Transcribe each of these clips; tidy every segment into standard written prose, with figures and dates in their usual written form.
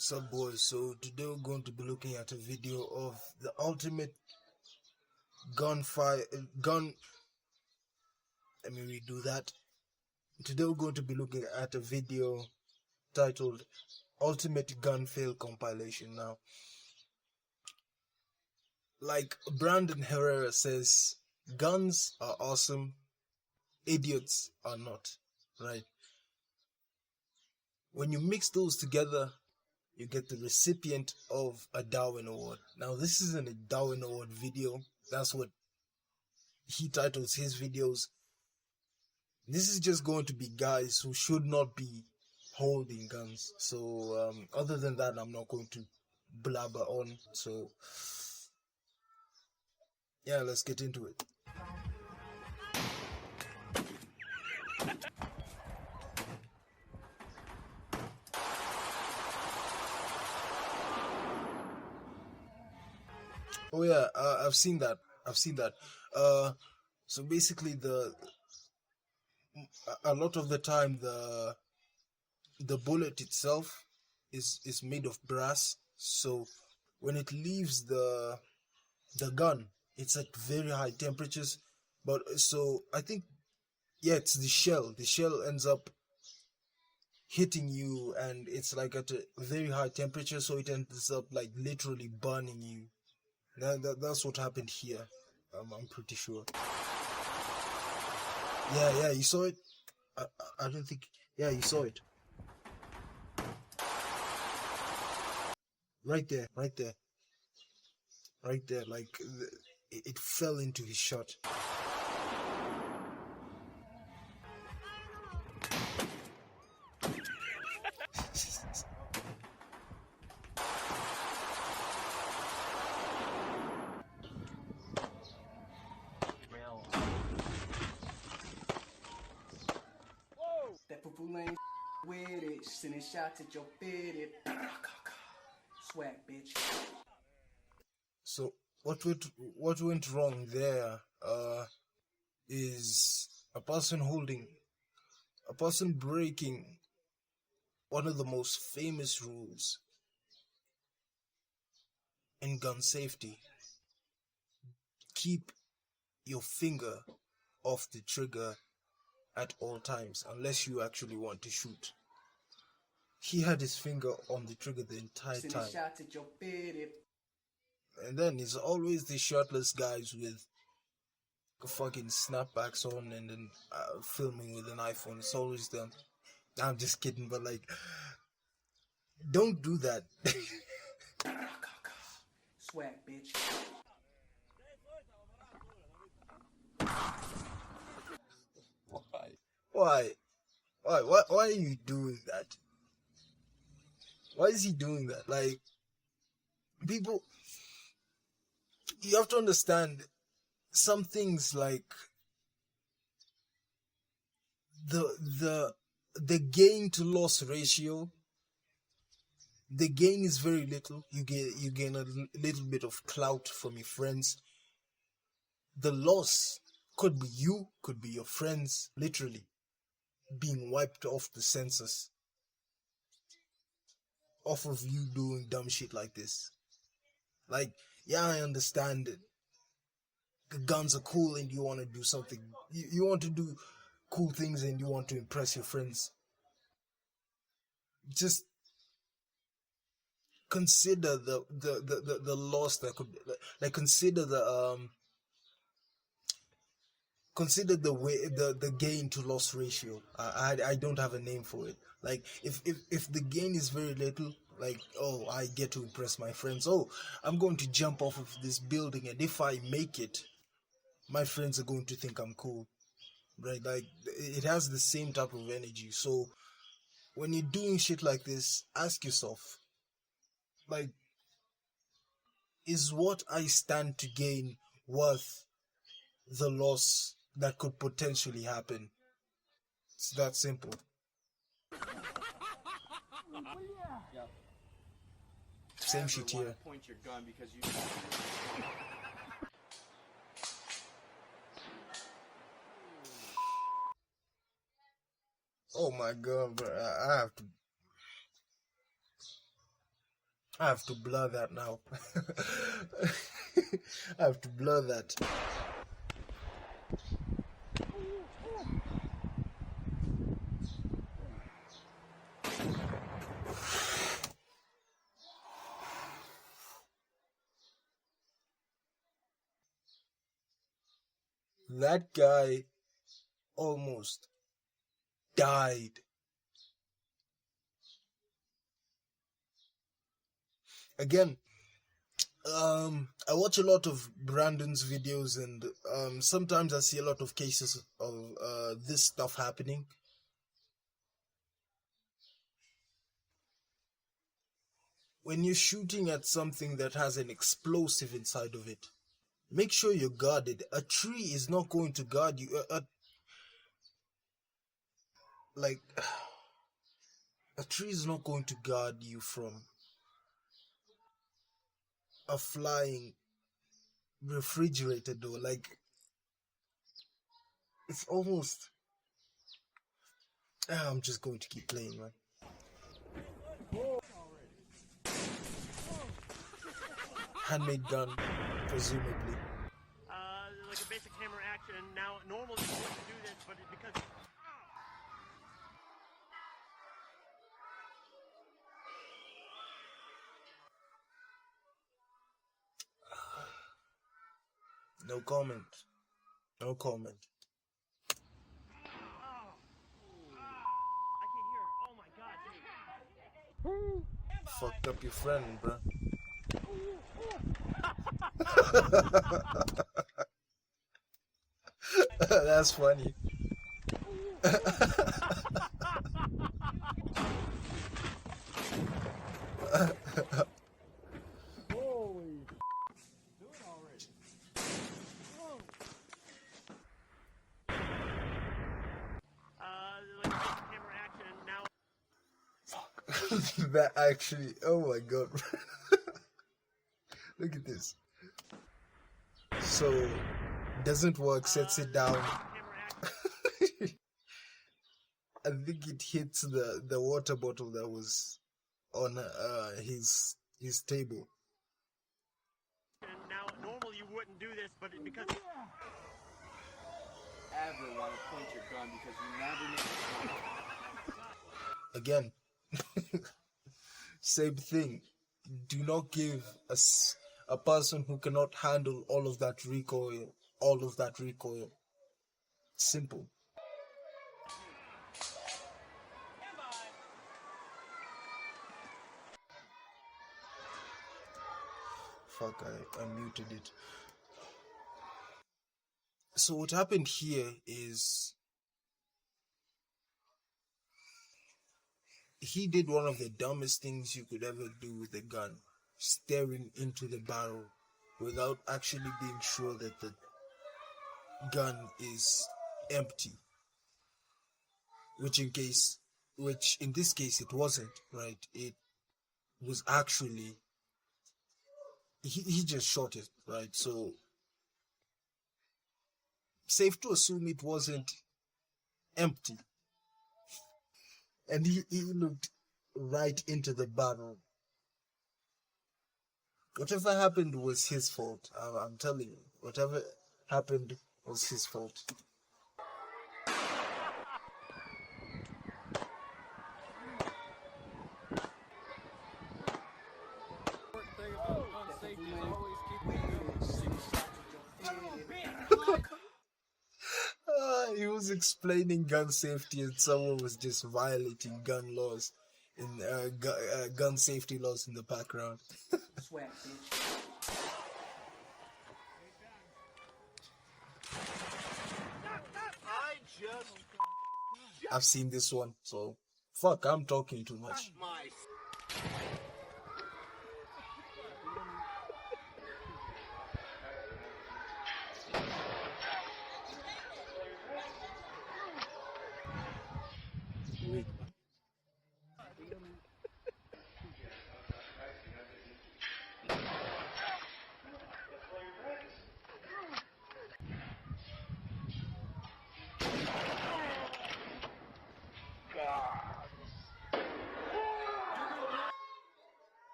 What's up, boys? So today we're going to be looking at a video of the ultimate gunfire gun. Let me redo that. Today we're going to be looking at a video titled "Ultimate Gun Fail Compilation." Now, like Brandon Herrera says, guns are awesome, idiots are not. Right? When you mix those together, you get the recipient of a Darwin Award. Now, this isn't a Darwin Award video. That's what he titles his videos. This is just going to be guys who should not be holding guns. So, other than that, I'm not going to blabber on. So, yeah, let's get into it. Oh yeah, I've seen that. So basically, a lot of the time the bullet itself is made of brass. So when it leaves the gun, it's at very high temperatures. But so I think, yeah, it's the shell. The shell ends up hitting you, and it's like at a very high temperature, so it ends up like literally burning you. That's what happened here. I'm pretty sure. Yeah, you saw it. I don't think. Yeah, you saw it. Right there, right there, right there. Like it fell into his shot. That poo lane with it, sending shots at your fitted. Swag, bitch. So what went wrong there? Is a person breaking one of the most famous rules in gun safety. Keep your finger off the trigger at all times, unless you actually want to shoot. He had his finger on the trigger the entire time. Shots at your fitted. And then it's always the shirtless guys with fucking snapbacks on and then filming with an iPhone. It's always them. I'm just kidding, but like, don't do that. Swag, bitch. Why are you doing that? Why is he doing that? Like, people, you have to understand some things, like the gain to loss ratio. The gain is very little. You gain a little bit of clout from your friends. The loss could be you, could be your friends, literally being wiped off the census off of you doing dumb shit like this. Like, yeah, I understand it. The guns are cool and you want to do something. You want to do cool things and you want to impress your friends. Just consider the loss that could, like, consider the way the gain to loss ratio. I don't have a name for it. Like, if the gain is very little, like, oh, I get to impress my friends, oh, I'm going to jump off of this building, and if I make it, my friends are going to think I'm cool, right? Like, it has the same type of energy. So when you're doing shit like this, ask yourself, like, is what I stand to gain worth the loss that could potentially happen? It's that simple. Same shit here. Point your gun because you. Oh my god, bro. I have to. I have to blur that now. I have to blur that. That guy almost died. Again, I watch a lot of Brandon's videos, and sometimes I see a lot of cases of this stuff happening. When you're shooting at something that has an explosive inside of it, make sure you're guarded. A tree is not going to guard you. Like, a tree is not going to guard you from a flying refrigerator door. Like, it's almost. I'm just going to keep playing, man. Handmade gun, presumably. Like a basic hammer action. Now, normally you wouldn't do this, but because. No comment. No comment. I can't hear it. Oh my god, dude. Fucked up your friend, bro. That's funny. Holy. Do it already. Like a basic hammer action. Now. That actually, oh my god. Look at this. So, doesn't work, sets it down. I think it hits the water bottle that was on his table. Now, normally you wouldn't do this, but because. Ever want to point your gun because you never know. Again, same thing. Do not give a person who cannot handle all of that recoil. Simple. Fuck, I muted it. So what happened here is he did one of the dumbest things you could ever do with a gun, staring into the barrel without actually being sure that the gun is empty. Which in this case it wasn't, right? It was actually he just shot it, right? So safe to assume it wasn't empty. And he looked right into the barrel. Whatever happened was his fault. I'm telling you. Whatever happened was his fault. He was explaining gun safety and someone was just violating gun laws in gun safety laws in the background. Swag, bitch. I've seen this one, so fuck, I'm talking too much.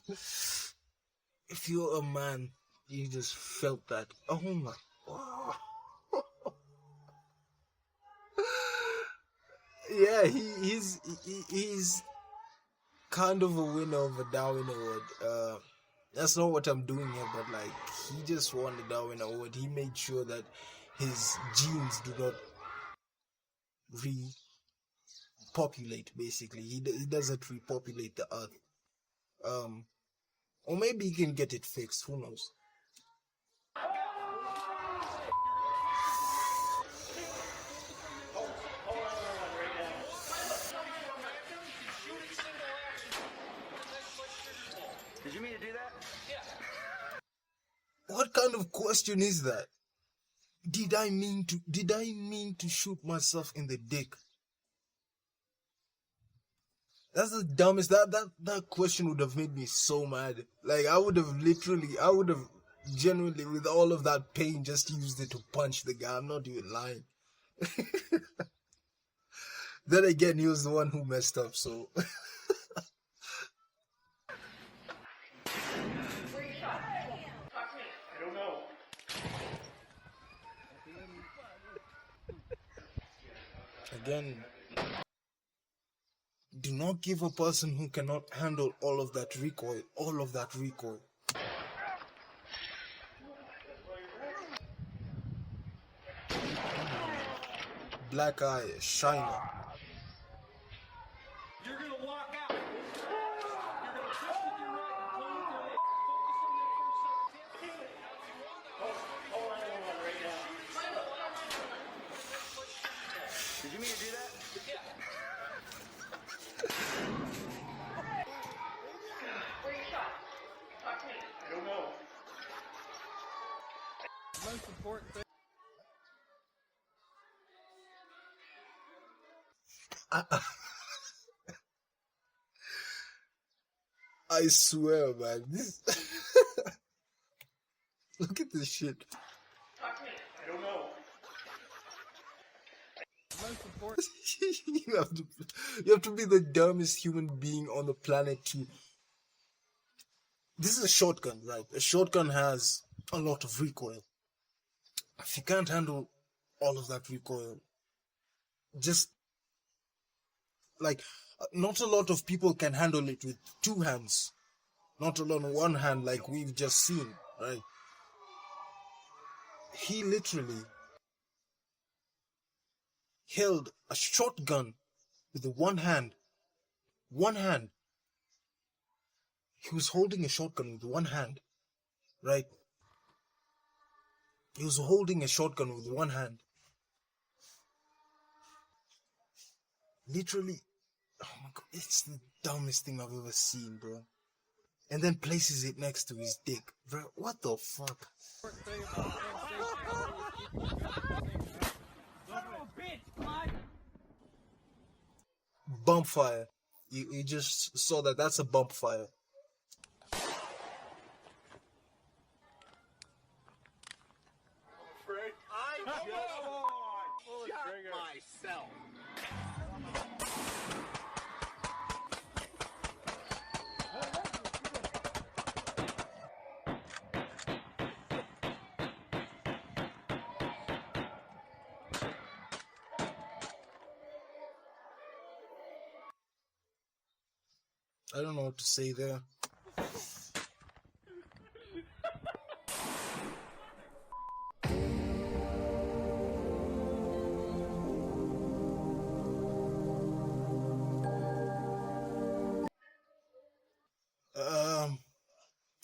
If you're a man, you just felt that. Oh my. Oh. Yeah, he's kind of a winner of a Darwin Award. That's not what I'm doing here, but like he just won the Darwin Award. He made sure that his genes do not repopulate. Basically, he doesn't repopulate the Earth. Um, or maybe he can get it fixed. Who knows? Did you mean to do that? What kind of question is that? Did I mean to shoot myself in the dick? That's the dumbest. That question would have made me so mad. Like I would have genuinely, with all of that pain, just used it to punch the guy. I'm not even lying. Then again, he was the one who messed up. So I don't know. again, do not give a person who cannot handle all of that recoil. All of that recoil. Black eye, shiner. You're gonna walk out. You're gonna push with your right and pull with your left. Focus on that first set. Hold on right now. Did you mean to do that? Yeah. Where you shot? Talk to me. I don't know. Most important thing. I swear, man. This. Look at this shit. Talk to me. I don't know. Most important. You have to be the dumbest human being on the planet to. This is a shotgun, right? A shotgun has a lot of recoil. If you can't handle all of that recoil, just like not a lot of people can handle it with two hands, not alone one hand, like we've just seen, right? He literally held a shotgun with one hand. One hand. He was holding a shotgun with one hand, right? He was holding a shotgun with one hand. Literally, oh my god, it's the dumbest thing I've ever seen, bro. And then places it next to his dick, bro. What the fuck? Thing about Bump fire. You just saw that. That's a bump fire. Afraid? I just shot myself. I don't know what to say there.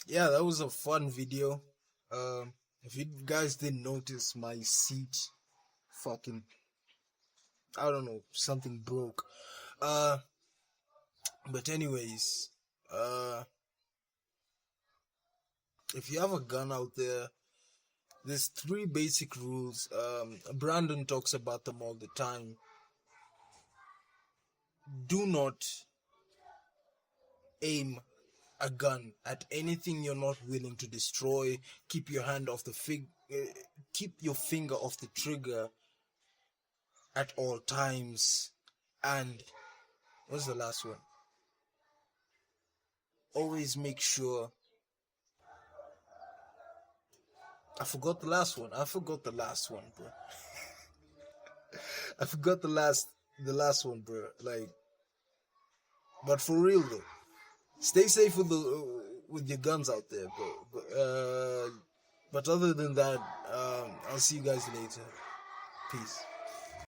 Yeah, that was a fun video. If you guys didn't notice, my seat fucking, I don't know, something broke. But anyways, if you have a gun out there, there's 3 basic rules. Brandon talks about them all the time. Do not aim a gun at anything you're not willing to destroy. Keep your hand off the keep your finger off the trigger at all times. And what's the last one? always make sure. I forgot the last one. I forgot the last one, bro. I forgot the last one, bro. Like, but for real though, stay safe with your guns out there, bro. But other than that, I'll see you guys later. Peace.